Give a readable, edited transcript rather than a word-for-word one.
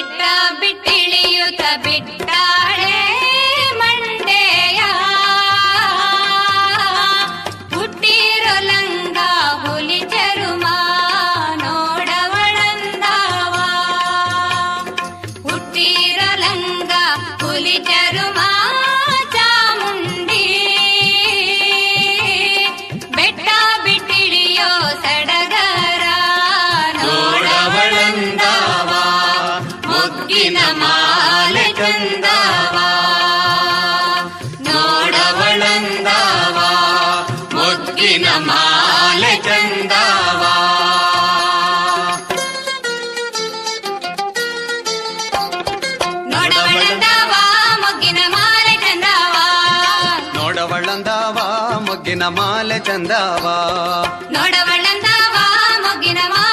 ಬೆಟ್ಟ ಬಿಟ್ಟಿಳಿಯುತ್ತ ಬಿಟ್ಟಾಳೆ ಮಂಡೆಯ ಹುಟ್ಟಿರೋ ಲಂಗ ಹುಲಿ ಚರುಮ ನೋಡವಳಂದವ ಹುಟ್ಟಿರೋ ಲಂಗ ಹುಲಿ ಚರುಮ ಚಾಮುಂಡಿ ಬೆಟ್ಟ ಬಿಟ್ಟಿಳಿಯೋ ಸಡಗರ ನೋಡವಳಂದವ ಮೊಗ್ಗಿನ ಮಾಲೆ ಚಂದವ ನೋಡವಳಂದವ ಮೊಗ್ಗಿನ ಮಾಲೆ ಚಂದವ ನೋಡವಳಂದವ ಮೊಗ್ಗಿನ ಮಾಲೆ ಚಂದವ ನೋಡವಳಂದವ ಮೊಗ್ಗಿನ ಮಾಲೆ ಚಂದವ ನೋಡವಳ